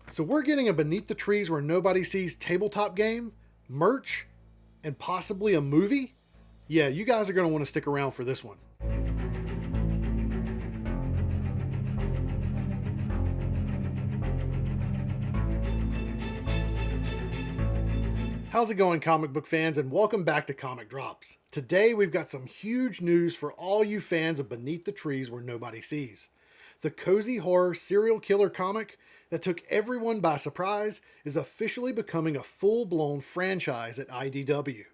So we're getting a Beneath the Trees Where Nobody Sees tabletop game, merch, and possibly a movie? Yeah, you guys are going to want to stick around for this one. How's it going, comic book fans, and welcome back to Comic Drops. Today we've got some huge news for all you fans of Beneath the Trees Where Nobody Sees. The cozy horror serial killer comic that took everyone by surprise is officially becoming a full-blown franchise at IDW.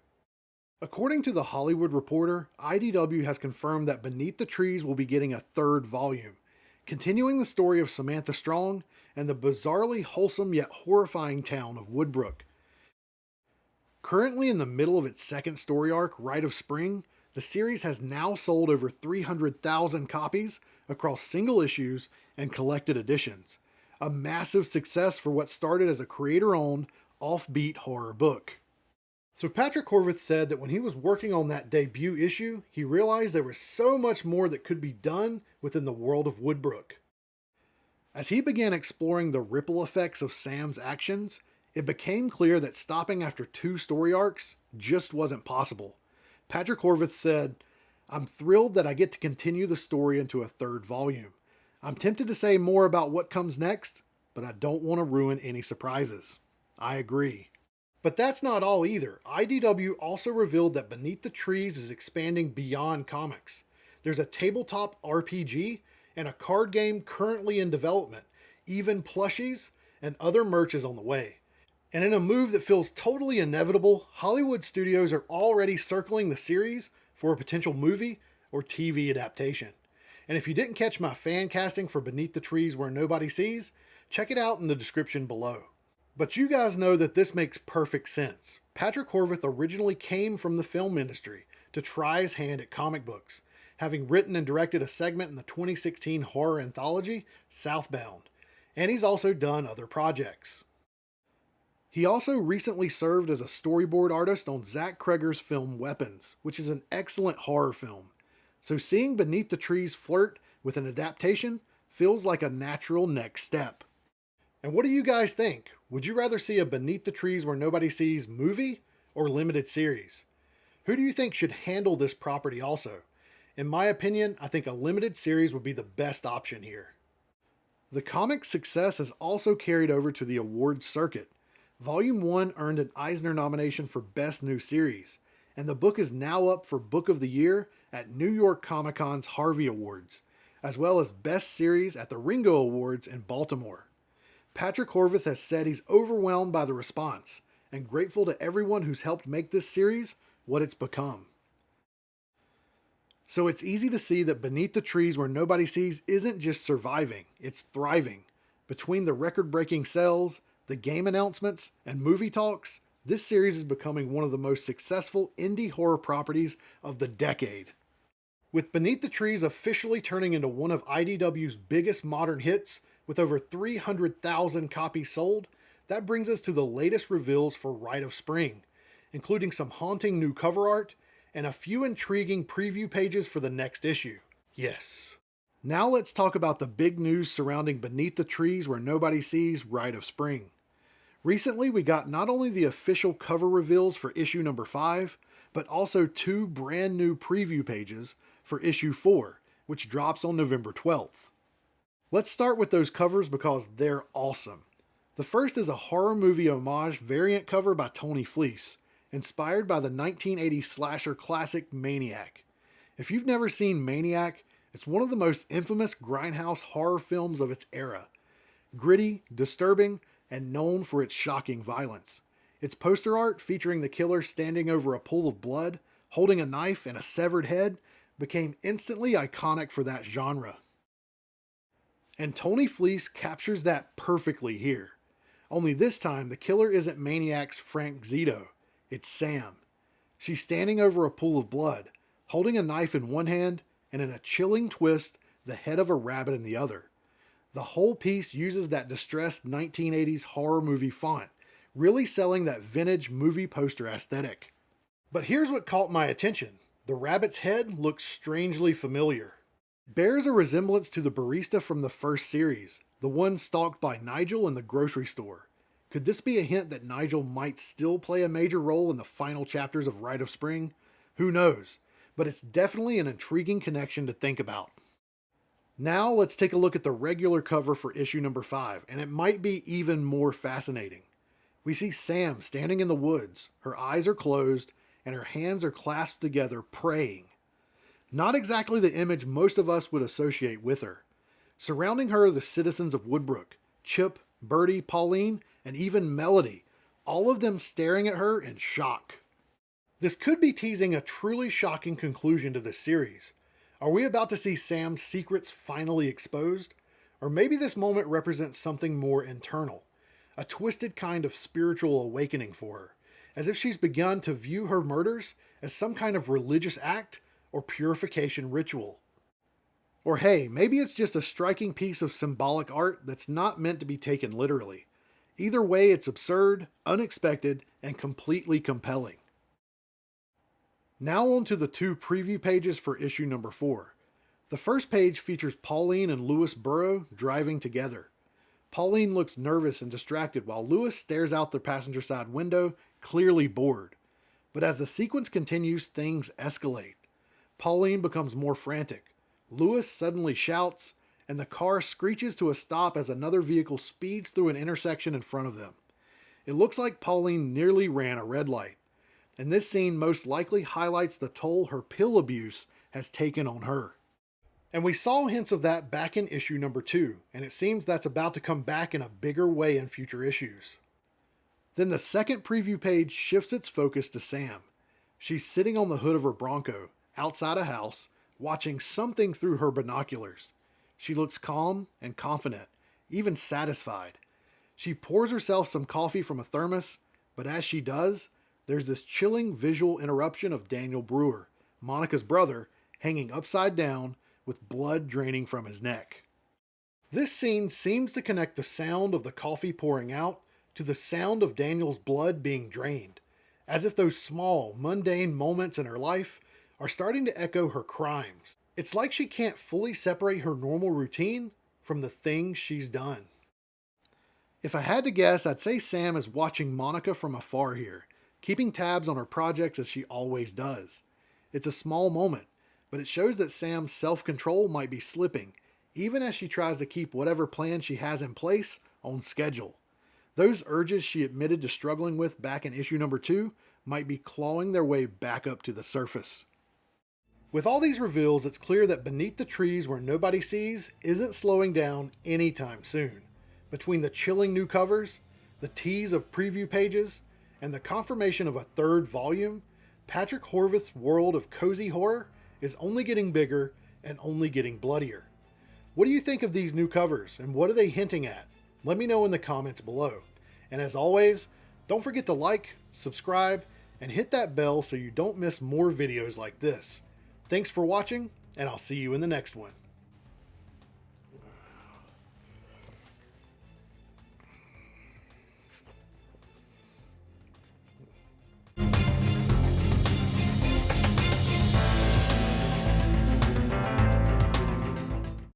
According to The Hollywood Reporter, IDW has confirmed that Beneath the Trees will be getting a third volume, continuing the story of Samantha Strong and the bizarrely wholesome yet horrifying town of Woodbrook. Currently in the middle of its second story arc, Rite of Spring, the series has now sold over 300,000 copies across single issues and collected editions. A massive success for what started as a creator-owned, offbeat horror book. So Patrick Horvath said that when he was working on that debut issue, he realized there was so much more that could be done within the world of Woodbrook. As he began exploring the ripple effects of Sam's actions, it became clear that stopping after 2 story arcs just wasn't possible. Patrick Horvath said, "I'm thrilled that I get to continue the story into a third volume. I'm tempted to say more about what comes next, but I don't want to ruin any surprises." I agree. But that's not all either. IDW also revealed that Beneath the Trees is expanding beyond comics. There's a tabletop RPG and a card game currently in development, even plushies and other merch is on the way. And in a move that feels totally inevitable, Hollywood studios are already circling the series for a potential movie or TV adaptation. And if you didn't catch my fan casting for Beneath the Trees Where Nobody Sees, check it out in the description below. But you guys know that this makes perfect sense. Patrick Horvath originally came from the film industry to try his hand at comic books, having written and directed a segment in the 2016 horror anthology, Southbound. And he's also done other projects. He also recently served as a storyboard artist on Zach Cregger's film Weapons, which is an excellent horror film. So seeing Beneath the Trees flirt with an adaptation feels like a natural next step. And what do you guys think? Would you rather see a Beneath the Trees Where Nobody Sees movie or limited series? Who do you think should handle this property also? In my opinion, I think a limited series would be the best option here. The comic's success has also carried over to the awards circuit. Volume 1 earned an Eisner nomination for Best New Series, and the book is now up for Book of the Year at New York Comic Con's Harvey Awards, as well as Best Series at the Ringo Awards in Baltimore. Patrick Horvath has said he's overwhelmed by the response, and grateful to everyone who's helped make this series what it's become. So it's easy to see that Beneath the Trees Where Nobody Sees isn't just surviving, it's thriving. Between the record-breaking sales, the game announcements, and movie talks, this series is becoming one of the most successful indie horror properties of the decade. With Beneath the Trees officially turning into one of IDW's biggest modern hits, with over 300,000 copies sold, that brings us to the latest reveals for Rite of Spring, including some haunting new cover art and a few intriguing preview pages for the next issue. Yes. Now let's talk about the big news surrounding Beneath the Trees Where Nobody Sees Rite of Spring. Recently, we got not only the official cover reveals for issue number 5, but also 2 brand new preview pages for issue 4, which drops on November 12th. Let's start with those covers because they're awesome. The first is a horror movie homage variant cover by Tony Fleecs, inspired by the 1980 slasher classic Maniac. If you've never seen Maniac, it's one of the most infamous grindhouse horror films of its era. Gritty, disturbing, and known for its shocking violence. Its poster art featuring the killer standing over a pool of blood, holding a knife and a severed head, became instantly iconic for that genre. And Tony Fleecs captures that perfectly here. Only this time, the killer isn't Maniac's Frank Zito, it's Sam. She's standing over a pool of blood, holding a knife in one hand, and in a chilling twist, the head of a rabbit in the other. The whole piece uses that distressed 1980s horror movie font, really selling that vintage movie poster aesthetic. But here's what caught my attention. The rabbit's head looks strangely familiar. Bears a resemblance to the barista from the first series, the one stalked by Nigel in the grocery store. Could this be a hint that Nigel might still play a major role in the final chapters of Rite of Spring? Who knows? But it's definitely an intriguing connection to think about. Now let's take a look at the regular cover for issue number 5, and it might be even more fascinating. We see Sam standing in the woods, her eyes are closed, and her hands are clasped together praying. Not exactly the image most of us would associate with her. Surrounding her are the citizens of Woodbrook, Chip, Bertie, Pauline, and even Melody, all of them staring at her in shock. This could be teasing a truly shocking conclusion to this series. Are we about to see Sam's secrets finally exposed? Or maybe this moment represents something more internal, a twisted kind of spiritual awakening for her, as if she's begun to view her murders as some kind of religious act or purification ritual. Or hey, maybe it's just a striking piece of symbolic art that's not meant to be taken literally. Either way, it's absurd, unexpected, and completely compelling. Now on to the 2 preview pages for issue number 4. The first page features Pauline and Louis Burrow driving together. Pauline looks nervous and distracted while Louis stares out the passenger side window, clearly bored. But as the sequence continues, things escalate. Pauline becomes more frantic. Louis suddenly shouts, and the car screeches to a stop as another vehicle speeds through an intersection in front of them. It looks like Pauline nearly ran a red light, and this scene most likely highlights the toll her pill abuse has taken on her. And we saw hints of that back in issue number 2, and it seems that's about to come back in a bigger way in future issues. Then the second preview page shifts its focus to Sam. She's sitting on the hood of her Bronco, outside a house, watching something through her binoculars. She looks calm and confident, even satisfied. She pours herself some coffee from a thermos, but as she does, there's this chilling visual interruption of Daniel Brewer, Monica's brother, hanging upside down with blood draining from his neck. This scene seems to connect the sound of the coffee pouring out to the sound of Daniel's blood being drained, as if those small, mundane moments in her life are starting to echo her crimes. It's like she can't fully separate her normal routine from the things she's done. If I had to guess, I'd say Sam is watching Monica from afar here, keeping tabs on her projects as she always does. It's a small moment, but it shows that Sam's self-control might be slipping, even as she tries to keep whatever plan she has in place on schedule. Those urges she admitted to struggling with back in issue number 2 might be clawing their way back up to the surface. With all these reveals, it's clear that beneath the trees where nobody sees isn't slowing down anytime soon. Between the chilling new covers, the tease of preview pages, and the confirmation of a 3rd volume, Patrick Horvath's world of cozy horror is only getting bigger and only getting bloodier. What do you think of these new covers, and what are they hinting at? Let me know in the comments below. And as always, don't forget to like, subscribe, and hit that bell so you don't miss more videos like this. Thanks for watching, and I'll see you in the next one.